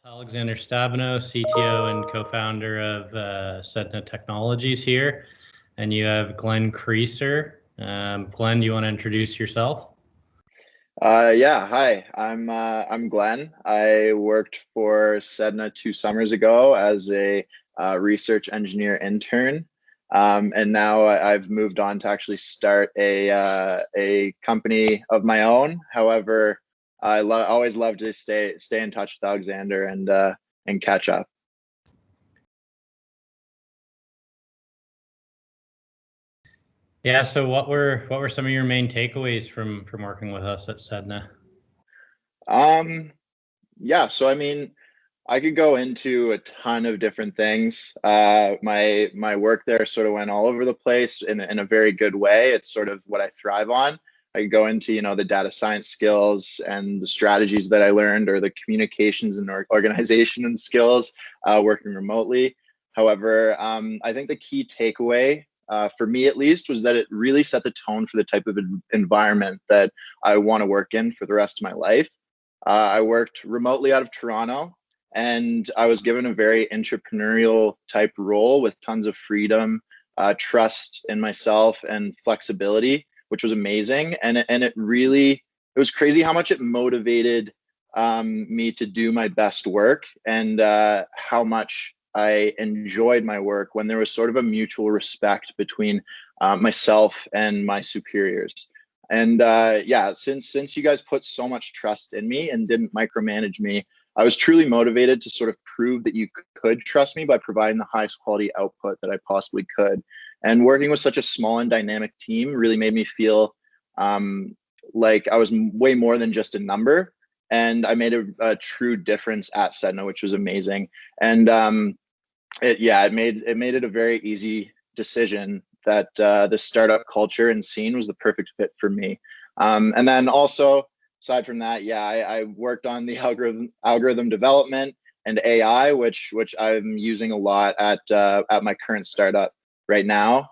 Aleksandr Stabenow, CTO and co-founder of Sedna Technologies here, and you have Glen Creaser. Glen, do you want to introduce yourself? Yeah, hi. I'm Glen. I worked for Sedna 2 summers ago as a research engineer intern, and now I've moved on to actually start a company of my own. However, always love to stay in touch with Aleksandr and catch up. Yeah. So what were some of your main takeaways from working with us at Sedna? Yeah, so I mean, I could go into a ton of different things. My work there sort of went all over the place in a very good way. It's sort of what I thrive on. I could go into, the data science skills and the strategies that I learned, or the communications and organization and skills working remotely. However, I think the key takeaway for me at least was that it really set the tone for the type of environment that I want to work in for the rest of my life. I worked remotely out of Toronto, and I was given a very entrepreneurial type role with tons of freedom, trust in myself, and flexibility, which was amazing. And it was crazy how much it motivated me to do my best work, and how much I enjoyed my work when there was sort of a mutual respect between myself and my superiors. And yeah, since you guys put so much trust in me and didn't micromanage me, I was truly motivated to sort of prove that you could trust me by providing the highest quality output that I possibly could. And working with such a small and dynamic team really made me feel like I was way more than just a number. And I made a true difference at Sedna, which was amazing. And it made it a very easy decision that the startup culture and scene was the perfect fit for me. And then also, aside from that, yeah, I worked on the algorithm development and AI, which I'm using a lot at my current startup right now.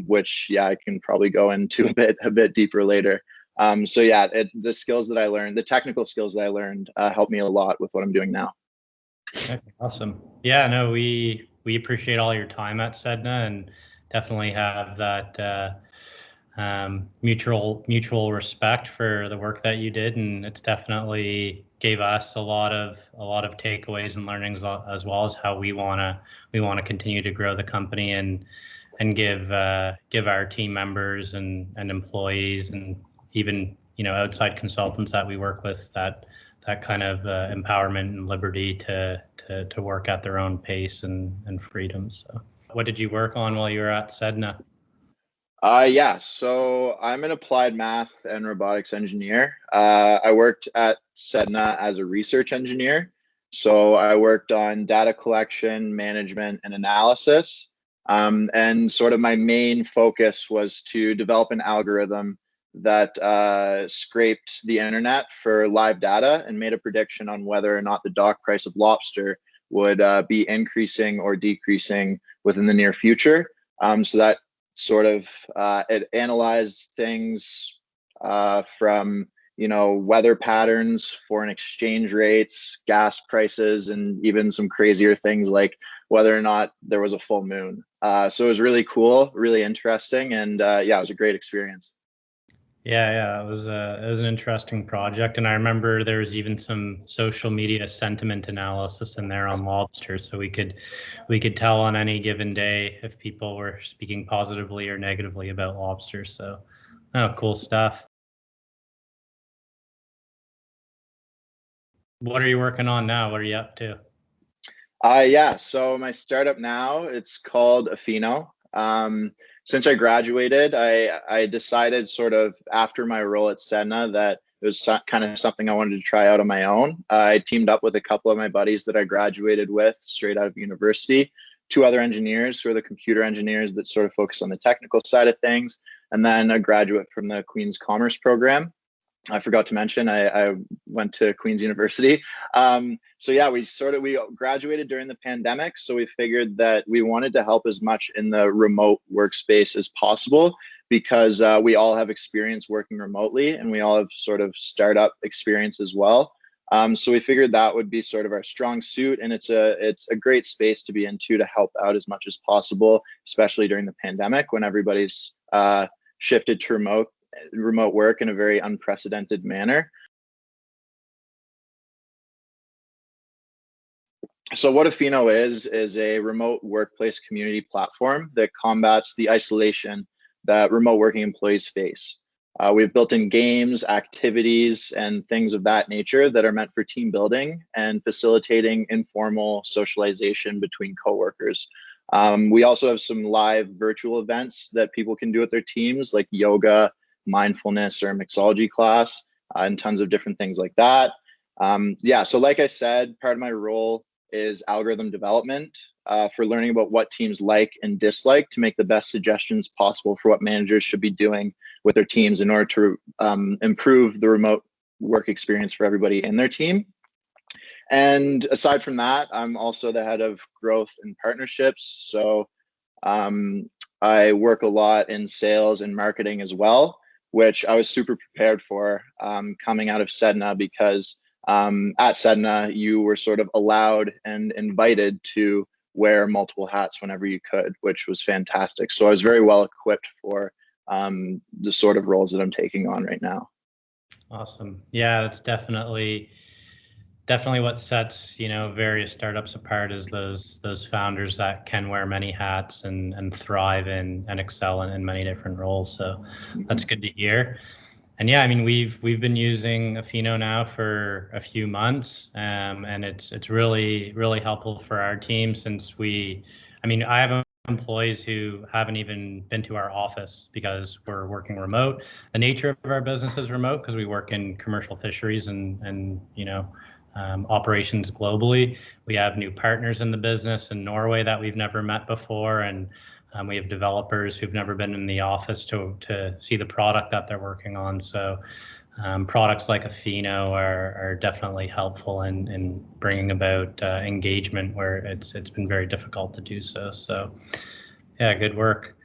Which, yeah, I can probably go into a bit deeper later. So yeah, the skills that I learned, the technical skills that I learned, helped me a lot with what I'm doing now. Okay, awesome. Yeah, no, we appreciate all your time at Sedna, and definitely have that mutual respect for the work that you did, and it's definitely gave us a lot of takeaways and learnings, as well as how we wanna continue to grow the company and give our team members and employees, and even outside consultants that we work with, that kind of empowerment and liberty to work at their own pace and freedom. So what did you work on while you were at Sedna? Yeah, so I'm an applied math and robotics engineer. I worked at Sedna as a research engineer. So I worked on data collection, management, and analysis. And sort of my main focus was to develop an algorithm that scraped the internet for live data and made a prediction on whether or not the dock price of lobster would be increasing or decreasing within the near future. So that sort of it analyzed things from weather patterns, foreign exchange rates, gas prices, and even some crazier things like whether or not there was a full moon. So it was really cool, really interesting, and yeah, it was a great experience. Yeah, it was an interesting project, and I remember there was even some social media sentiment analysis in there on lobster, so we could tell on any given day if people were speaking positively or negatively about lobster. So, oh, cool stuff. What are you working on now? What are you up to? Yeah, so my startup now, it's called Afino. Since I graduated, I decided sort of after my role at Sedna that it was kind of something I wanted to try out on my own. I teamed up with a couple of my buddies that I graduated with straight out of university, two other engineers who are the computer engineers that sort of focus on the technical side of things, and then a graduate from the Queen's Commerce program. I forgot to mention I went to Queen's University. So yeah, we graduated during the pandemic. So we figured that we wanted to help as much in the remote workspace as possible, because we all have experience working remotely, and we all have sort of startup experience as well. So we figured that would be sort of our strong suit, and it's a great space to be into to help out as much as possible, especially during the pandemic when everybody's shifted to remote work in a very unprecedented manner. So what Afino is a remote workplace community platform that combats the isolation that remote working employees face. We've built in games, activities, and things of that nature that are meant for team building and facilitating informal socialization between coworkers. We also have some live virtual events that people can do with their teams, like yoga, mindfulness, or a mixology class, and tons of different things like that. Yeah, so like I said, part of my role is algorithm development for learning about what teams like and dislike to make the best suggestions possible for what managers should be doing with their teams in order to improve the remote work experience for everybody in their team. And aside from that, I'm also the head of growth and partnerships. So I work a lot in sales and marketing as well, which I was super prepared for coming out of Sedna, because at Sedna, you were sort of allowed and invited to wear multiple hats whenever you could, which was fantastic. So I was very well equipped for the sort of roles that I'm taking on right now. Awesome. Yeah, that's definitely what sets, various startups apart, is those founders that can wear many hats and thrive in and excel in many different roles. So that's good to hear. And yeah, I mean, we've been using Afino now for a few months, and it's really helpful for our team, since I have employees who haven't even been to our office because we're working remote. The nature of our business is remote because we work in commercial fisheries and operations globally. We have new partners in the business in Norway that we've never met before, and we have developers who've never been in the office to see the product that they're working on. So products like Afino are definitely helpful in bringing about engagement where it's been very difficult to do so. So yeah, good work.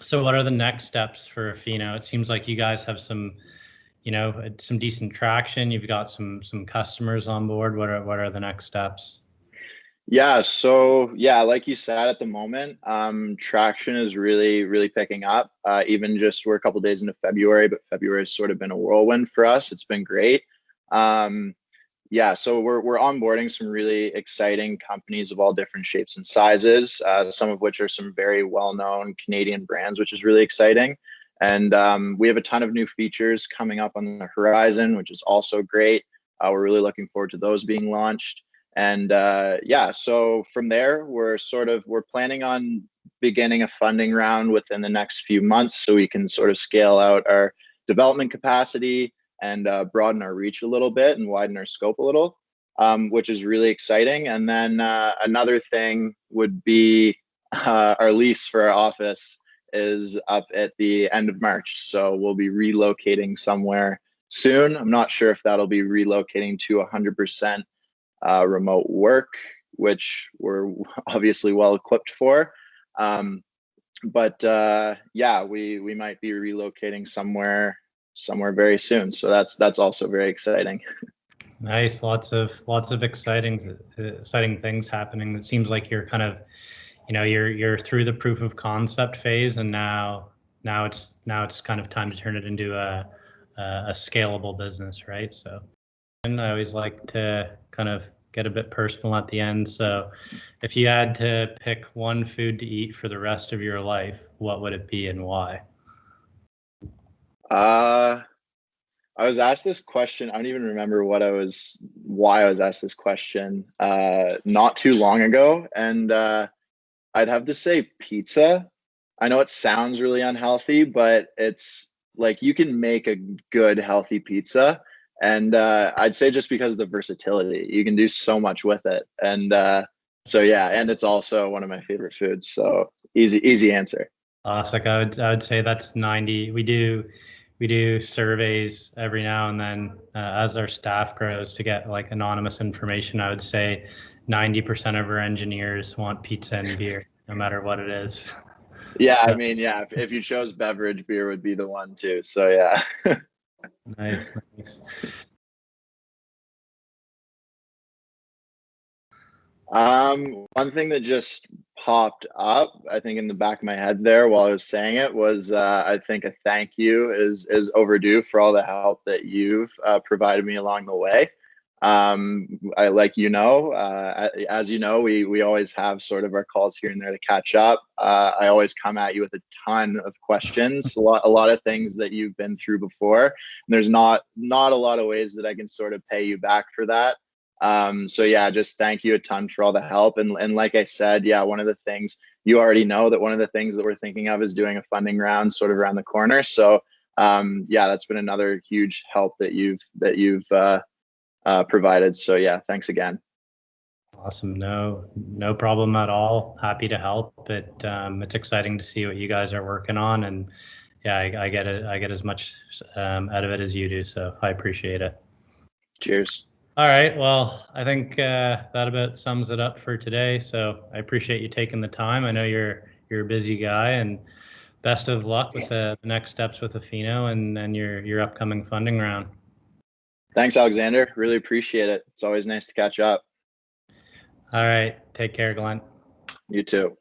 So what are the next steps for Afino? It seems like you guys have some decent traction. You've got some customers on board. What are the next steps? Yeah, so yeah, like you said, at the moment, traction is really picking up. Even just we're a couple days into February, but February has sort of been a whirlwind for us. It's been great. Yeah, so we're onboarding some really exciting companies of all different shapes and sizes, some of which are some very well-known Canadian brands, which is really exciting. And we have a ton of new features coming up on the horizon, which is also great. We're really looking forward to those being launched. And yeah, so from there, we're planning on beginning a funding round within the next few months, so we can sort of scale out our development capacity and broaden our reach a little bit and widen our scope a little, which is really exciting. And then another thing would be our lease for our office is up at the end of March. So we'll be relocating somewhere soon. I'm not sure if that'll be relocating to 100% remote work, which we're obviously well equipped for. But yeah, we might be relocating somewhere very soon. So that's also very exciting. Nice, lots of exciting things happening. It seems like you're kind of, you're through the proof of concept phase, and now it's kind of time to turn it into a scalable business, right? So, and I always like to kind of get a bit personal at the end. So if you had to pick one food to eat for the rest of your life, what would it be and why? I was asked this question. I don't even remember why I was asked this question not too long ago. And I'd have to say pizza. I know it sounds really unhealthy, but it's like you can make a good, healthy pizza. And I'd say just because of the versatility, you can do so much with it. And so yeah, and it's also one of my favorite foods. So easy answer. Like I would say that's 90. We do surveys every now and then as our staff grows to get like anonymous information. I would say 90% of our engineers want pizza and beer, no matter what it is. Yeah, I So mean, yeah, if you chose beverage, beer would be the one too. So yeah. nice, nice. One thing that just popped up, I think in the back of my head there while I was saying it was, I think a thank you is overdue for all the help that you've provided me along the way. I like as you know, we always have sort of our calls here and there to catch up. I always come at you with a ton of questions, a lot of things that you've been through before. And there's not a lot of ways that I can sort of pay you back for that. So yeah, just thank you a ton for all the help. And like I said, yeah, one of the things you already know that one of the things that we're thinking of is doing a funding round sort of around the corner. So yeah, that's been another huge help that you've provided. So yeah, thanks again. Awesome. No problem at all. Happy to help. It's exciting to see what you guys are working on, and yeah, I get it. I get as much out of it as you do. So I appreciate it. Cheers. All right. Well, I think that about sums it up for today. So I appreciate you taking the time. I know you're a busy guy, and best of luck with the next steps with Afino and your upcoming funding round. Thanks, Alexander. Really appreciate it. It's always nice to catch up. All right. Take care, Glenn. You too.